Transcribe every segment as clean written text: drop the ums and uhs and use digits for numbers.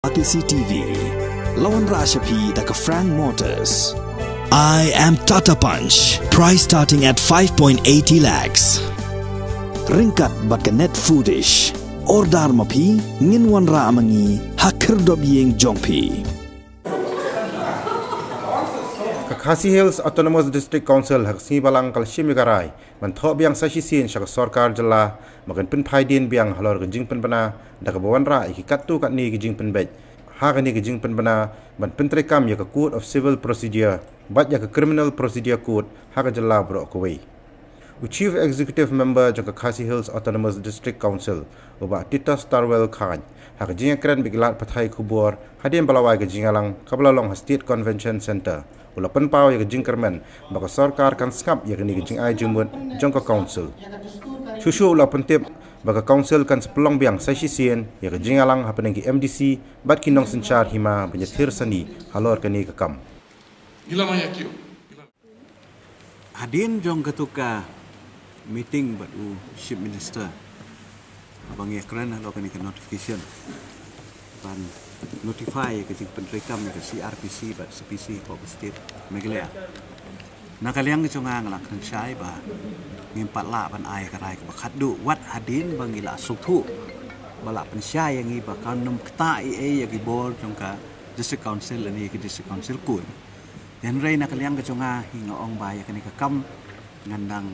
RTC TV, Lawan Rashapi Daka Frank Motors. I am Tata Punch. Price starting at 5.80 lakhs. Ringkat batka net foodish. Ordar mapi nginwan ra amangi hakir dobyeng jongpi. Khasi Hills Autonomous District Council haksi balang kalshim garai man tho biang sashi sin shak sarkar jala makan pin phaidin biang halor gijing pin bana dak bawan ra iki kattu kat ni gijing pin bet ha gani gijing pin bana man pin trekam ya code of civil procedure bat ya criminal procedure code ha ga jala bro ko wei Chief Executive Member jaka Khasi Hills Autonomous District Council uba Tita Starwell Khan ha gijing kran biglat pathai khubor hadien balawai gijing alang kablalong State Convention Center Ulapan pau ya gejing kermen baka sarkar kan skap ya geni gejing ai jumut jongka council susu ulapan tip baka council kan sepelong biang saisi sien ya gejing alang hapeneng ki MDC bat kinong senchar hima benyathir sani halor kani kakam gila maya kyo hadin jong ketuka meeting batu chief minister abang ya keren halor kani notification ban notify ke jing penrekam ke CRPC bat CPC ko state meglea nakaliang chonga ngalak kan sai ba ngimpat la ban ai karai ka khaddu wat hadin bangila sukhu bala pensai yang i ba kanum kta e ya ki bor chongka district council ani ki district council kun den rei nakaliang ke chonga hinga ong ba ya kani ka kam ngandang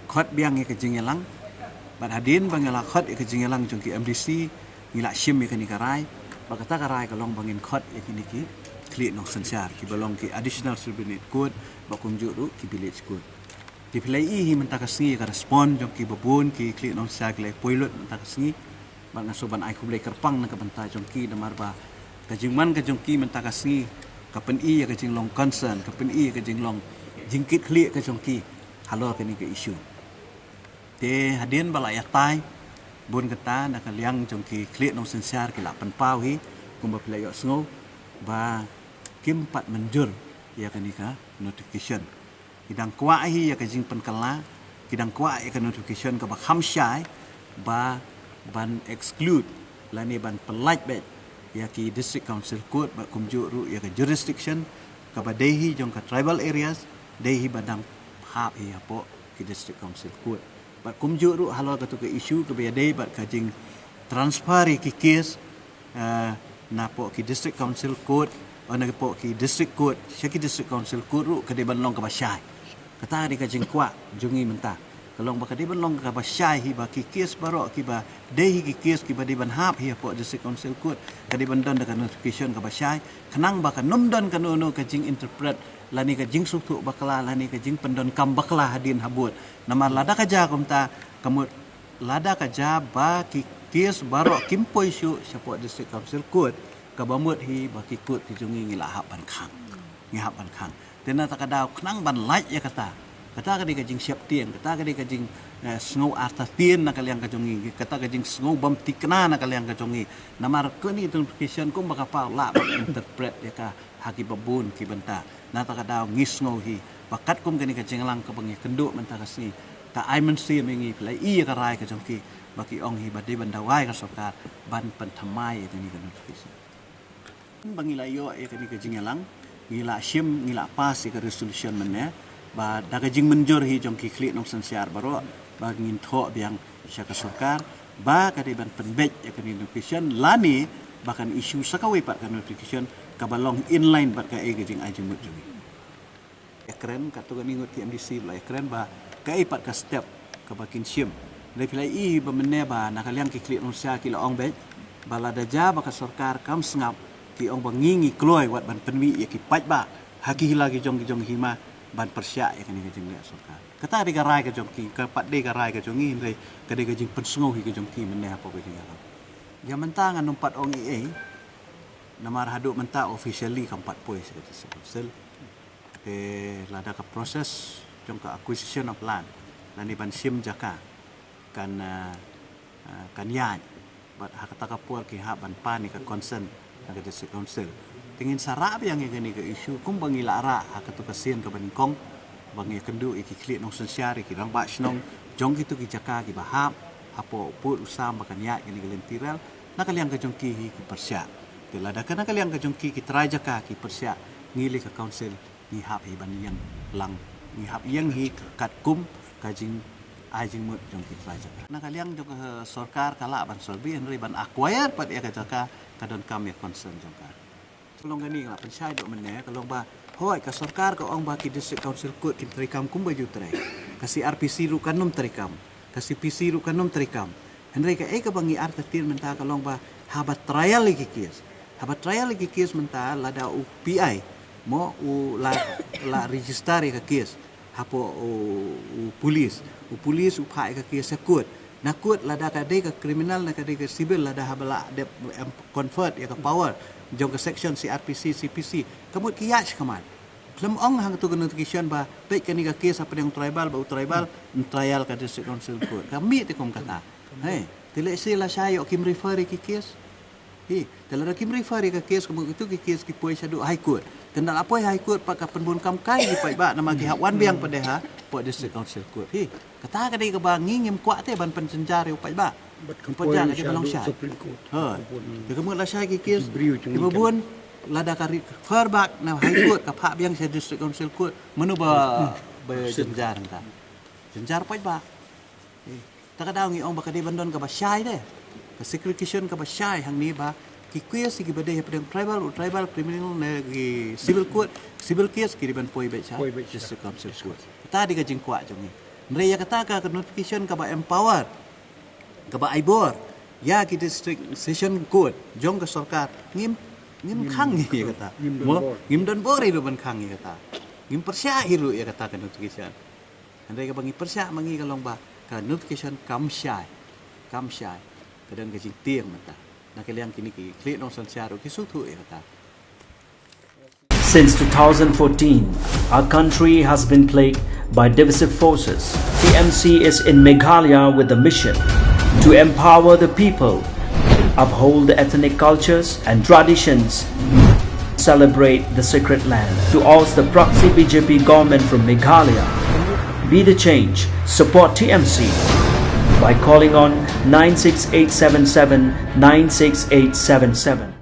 khot biang ke jing yalang bat hadin bangila khot ke jing yalang chongki MDC ngila shim ya kani karai Bakata karai kalong bangin khot yakini ki klik nok sensar ki balong ki additional subunit code bakum juru ki village code di pilai hi mentakasngi ka respond jong ki babun ki klik nok sensar ki pilot mentakasngi bang asoban ai kublai kerpang nak bentai jong ki damar ba kajingman ka jong ki mentakasngi ka pen i ka jing long concern ka pen i ka jing long jingkit klik ka jong ki halo kini ke issue te hadin bala ya tai bun kata nak liang jongki klik nong sensar ki lapan pau hi kumba pelayo sngo ba kimpat menjur ya kanika notification kidang kwa hi ya kajing penkala kidang kwa ya notification ka ba khamshai ba ban exclude lani ban pelaj bet ya ki district council code ba kumju ru ya ka jurisdiction ka ba dehi jong ka tribal areas dehi badang hap hi apo ki district council code Bat kumjuk ru halo katu ke isu ke biadai bat kajing transfer ki kes na po ki district council code ona po ki district code syaki district council code ru ke de banlong ke basyai kata di kajing kwa jungi mentah kalong ba ke de banlong ke basyai hi ba ki kes barok ki ba dei ki kes ki ba de ban hap hi po district council code ke de bandon de notification ke basyai kenang ba ka nomdon kan no kajing interpret lani ka jing suktu bakla lani ka jing pendon kam bakla hadin habut namar lada ka ja kumta kamut lada ka ja ba ki kes baro kimpoi syu support district council code ka bamut hi ba ki kut ti jungi ngila hap ban khang ngi hap ban khang tena ta ka daw knang ban laj ya kata ka di ka jing siap tiang kata ka di ka jing sngo arta tien na kaliang ka jungi kata ka jing sngo bam tikna na kaliang ka jungi namar ko ni notification kum baka pa la interpret ya ka haki babun ki benta nata ka daw ngis ngohi bakat kum kani ka jinglang ka bangi kenduk menta kasni ta ai men si mengi plai i ka rai ka jongki baki ong hi bade bandawai ka sokar ban pentamai ni ka notification bangi la yo e kani ka jinglang ngila shim ngila pas ka resolution menne ba daga jing menjur hi jongki klik nong sensiar baro ba ngin tho biang syaka sokar ba ka de ban penbet ya kani notification lani bahkan isu sakawi pat kan notification kabalong inline bat ka eging ajimut jungi ekren katu kan ingut ki MDC la ekren ba ka ipat ka step ka bakin sim le pilai i ba menne ba nakaliang ki klik nonsia ki la ong be bala daja ba ka sarkar kam sngap ki ong ba ngingi kloi wat ban penwi ya ki pat ba haki lagi jong hima ban persya ya kan ki jing le sarkar kata di garai ka jong ki ka pat de garai ka jongi ndai ka de ka jing pensngo hi ka jong ki menne apa ka jing ya mentangan numpat ong i namar haduk menta officially kampat pois kata sel lada ka proses jong ka acquisition of land lani ban sim jaka kan yan bat hakata ka puar ki ha ban pani ka concern ka district council tingin sarap yang ngani ka isu kum bangila ara hakatu ka sien ka baningkong bangi kendu iki klik nong sensiari ki rang ba snong jong kitu ki jaka ki bahap apo put usam bakan ya ini gelentiral nakaliang ka jong ki persya Tila da kana kaliang ka jongki ki traja ka ki persya ngili ka council ni hap hi ban yang lang ni hap yang hi kat kum ka jing ajing mut jongki traja ka. Na kaliang jong sarkar kala ban solbi henry ban acquire pat ya ka kadon kami concern jongka. Tolong gani la pensyai dok mene kalong ba hoi ka sarkar ka ong ba ki district council court kin trikam kum baju trai. Kasi RPC ru kanum trikam. Kasi PC ru kanum trikam. Henry ka ka bangi artatir menta kalong ba habat trial lagi kes. Habat trial lagi kes menta lada UPI mo la register ka kes. Hapo polis. Polis upai ka kes sekut. Nakut lada ka de ka kriminal na ka de ka civil lada habala de convert ya ka power jong ka section CRPC CPC kamut kiyach kaman. Lam ong hang tu notification ba baik kani ka kes apa yang tribal ba tribal trial ka district council court. Kami te kom kata. Hey, tila sila sayo kim refer ki kes. Tila kim refer ka kes kamu itu ki kes ki poi sadu high court. Tenda apa high court pak penbun kam kai di pai ba nama ki wan biang padeha po district council court. Kata ka dei ka ba ngingim kwa te ban pensenjari upai ba. Penjara di balong syai. Dia kamu la syai ki kes. Kibabun lada kari ferbak na high court ka phak biang se district council court menu ba jenjar ta. Jenjar pai ba. Takadaw ngi ong baka di bandon ka ba syai de. Ka segregation ka ba syai hang ni ba ki case ki bade pedang tribal criminal na ki civil court civil case ki ban poi be cha district council court. Ta di ka jing kwa jong ni. Mreya kata ka notification ka ba empower ka ba ibor ya ki district session court jong ka sarkar ngim khang ni kata. Mo ngim don bori do ban khang ni kata. Ngim persya hiru ya kata ka notification. Andai ka bangi persya mangi kalong ba ka notification kam syai kadang ka jing tiang mata na kaliang kini ki klik nong sansiaro ki sutu ya kata. Since 2014, our country has been plagued by divisive forces. TMC is in Meghalaya with the mission to empower the people, uphold the ethnic cultures and traditions, celebrate the sacred land. To oust the proxy BJP government from Meghalaya, be the change, support TMC by calling on 96877 96877.